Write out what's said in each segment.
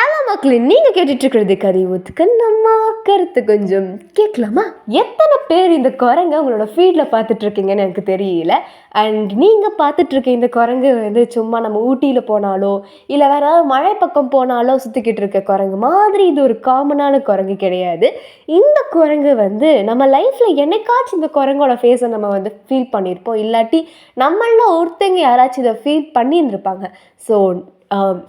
Hello மக்களே, நீங்கள் கேட்டுட்ருக்கிறது கதை ஒத்துக்க நம்ம கருத்து கொஞ்சம் கேட்கலாமா? எத்தனை பேர் இந்த குரங்கை உங்களோட ஃபீல்டில் பார்த்துட்ருக்கீங்கன்னு எனக்கு தெரியல. அண்ட் நீங்கள் பார்த்துட்ருக்க இந்த குரங்கு வந்து சும்மா நம்ம ஊட்டியில் போனாலோ இல்லை வேறு ஏதாவது மழை பக்கம் போனாலோ சுற்றிக்கிட்டு இருக்க குரங்கு மாதிரி இது ஒரு காமனான குரங்கு கிடையாது. இந்த குரங்கு வந்து நம்ம லைஃப்பில் என்னைக்காச்சும் இந்த குரங்கோட ஃபேஸை நம்ம வந்து ஃபீல் பண்ணியிருப்போம். இல்லாட்டி நம்மள ஒருத்தங்க யாராச்சும் இதை ஃபீல் பண்ணியிருந்திருப்பாங்க. ஸோ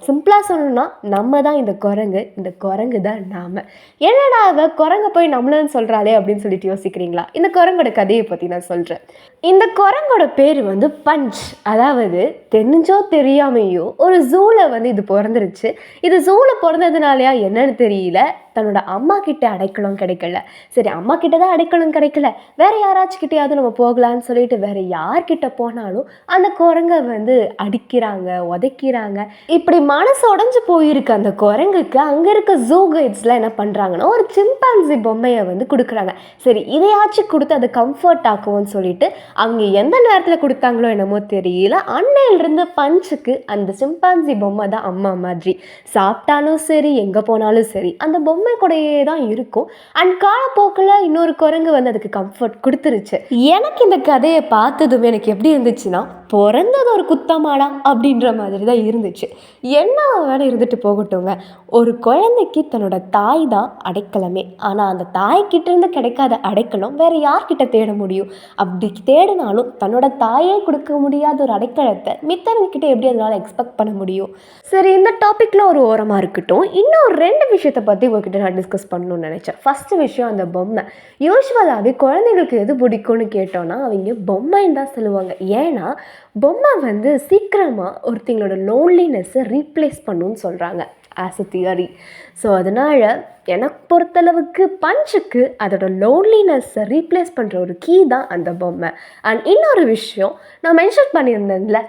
சிம்பிளாக சொல்லணும்னா நம்ம தான் இந்த குரங்கு தான் நாம். என்னடா அவ குரங்கை போய் நம்மளுன்னு சொல்கிறாளே அப்படின்னு சொல்லிட்டு யோசிக்கிறீங்களா? இந்த குரங்கோட கதையை பற்றி நான் சொல்கிறேன். இந்த குரங்கோட பேர் வந்து பஞ்ச். அதாவது தெரிஞ்சோ தெரியாமையோ ஒரு ஜூவில் வந்து இது பிறந்துருச்சு. இது ஜூவில் பிறந்ததுனாலயா என்னன்னு தெரியல, தன்னோட அம்மா கிட்ட அடைக்கலம் கிடைக்கல. சரி, அம்மா கிட்ட தான் அடைக்கலம் கிடைக்கல, வேற யாராச்சும் கிட்டையாவது நம்ம போகலான்னு சொல்லிட்டு வேற யார்கிட்ட போனாலும் அந்த குரங்கை வந்து அடிக்கிறாங்க, உதைக்கிறாங்க. இப்படி மனசு உடஞ்சு போயிருக்கு அந்த குரங்குக்கு. அங்கே இருக்க ஜூ கைட்ஸ்லாம் என்ன பண்ணுறாங்கன்னா ஒரு சிம்பான்சி பொம்மையை வந்து கொடுக்குறாங்க. சரி, இதையாச்சும் கொடுத்து அதை கம்ஃபர்ட் ஆக்குவோன்னு சொல்லிட்டு அவங்க எந்த நேரத்தில் கொடுத்தாங்களோ என்னமோ தெரியல, அன்னையிலிருந்து பஞ்சுக்கு அந்த சிம்பான்சி பொம்மை தான் அம்மா மாதிரி. சாப்பிட்டாலும் சரி, எங்கே போனாலும் சரி, அந்த பொம்மை கூடயே தான் இருக்கும். அண்ட் காலப்போக்கில் இன்னொரு குரங்கு வந்து அதுக்கு கம்ஃபர்ட் கொடுத்துருச்சு. எனக்கு இந்த கதையை பார்த்ததுமே எனக்கு எப்படி இருந்துச்சுன்னா, பிறந்தது ஒரு குத்தமாடா அப்படின்ற மாதிரி தான் இருந்துச்சு. என்ன வேலை இருந்துட்டு போகட்டுங்க, ஒரு குழந்தைக்கு தன்னோட தாய் தான் அடைக்கலமே. ஆனால் அந்த தாய்கிட்ட இருந்து கிடைக்காத அடைக்கலம் வேற யார்கிட்ட தேட முடியும்? அப்படி தேடினாலும் தன்னோட தாயே கொடுக்க முடியாத ஒரு அடைக்கலத்தை மித்தவங்ககிட்ட எப்படி அதனால எக்ஸ்பெக்ட் பண்ண முடியும்? சரி, இந்த டாப்பிக்கில் ஒரு ஓரமாக இருக்கட்டும். இன்னும் ஒரு 2 விஷயத்தை பற்றி உங்ககிட்ட நான் டிஸ்கஸ் பண்ணணும்னு நினச்சேன். ஃபஸ்ட்டு விஷயம், அந்த பொம்மை. யூஸ்வலாகவே குழந்தைங்களுக்கு எது பிடிக்கும்னு கேட்டோன்னா அவங்க பொம்மைன்னு தான் சொல்லுவாங்க. ஏன்னா பொம்மை வந்து சீக்கிரமாக ஒருத்தங்களோட லோன்லினஸ்ஸை ரீப்ளேஸ் பண்ணுன்னு சொல்கிறாங்க ஆஸ் அ தியரி. ஸோ அதனால் எனக்கு பொறுத்தளவுக்கு பஞ்சுக்கு அதோட லோன்லினஸ்ஸை ரீப்ளேஸ் பண்ணுற ஒரு கீ தான் அந்த பொம்மை. அண்ட் இன்னொரு விஷயம் நான் மென்ஷன் பண்ணியிருந்தேன்ல,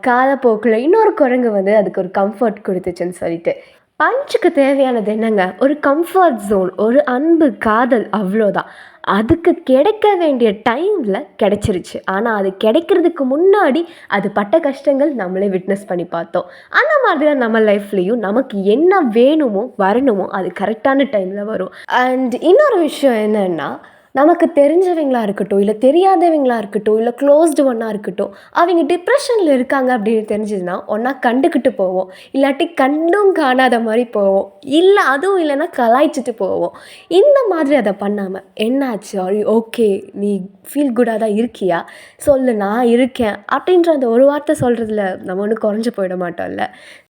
காலப்போக்கில் இன்னொரு குரங்கு வந்து அதுக்கு ஒரு கம்ஃபர்ட் கொடுத்துச்சுன்னு சொல்லிட்டு. பஞ்சுக்கு தேவையானது என்னங்க? ஒரு கம்ஃபர்ட் ஜோன், ஒரு அன்பு, காதல், அவ்வளோதான். அதுக்கு கிடைக்க வேண்டிய டைமில் கிடைச்சிருச்சு. ஆனால் அது கிடைக்கிறதுக்கு முன்னாடி அது பட்ட கஷ்டங்கள் நம்மளே விட்னஸ் பண்ணி பார்த்தோம். அந்த மாதிரி தான் நம்ம லைஃப்லேயும் நமக்கு என்ன வேணுமோ வரணுமோ அது கரெக்டான டைமில் வரும். அண்ட் இன்னொரு விஷயம் என்னென்னா, நமக்கு தெரிஞ்சவங்களாக இருக்கட்டும், இல்லை தெரியாதவங்களாக இருக்கட்டும், இல்லை க்ளோஸ்டு ஒன்னாக இருக்கட்டும், அவங்க டிப்ரெஷனில் இருக்காங்க அப்படின்னு தெரிஞ்சதுன்னா ஒன்றா கண்டுக்கிட்டு போவோம், இல்லாட்டி கண்டும் காணாத மாதிரி போவோம், இல்லை அதுவும் இல்லைன்னா கலாய்ச்சிட்டு போவோம். இந்த மாதிரி அதை பண்ணாமல், என்னாச்சு, ஓகே, நீ ஃபீல் குட்டாக தான் இருக்கியா, சொல்லு, நான் இருக்கேன் அப்படின்ற அந்த ஒரு வார்த்தை சொல்கிறதுல நம்ம ஒன்றும் குறைஞ்சி போயிட மாட்டோம்ல.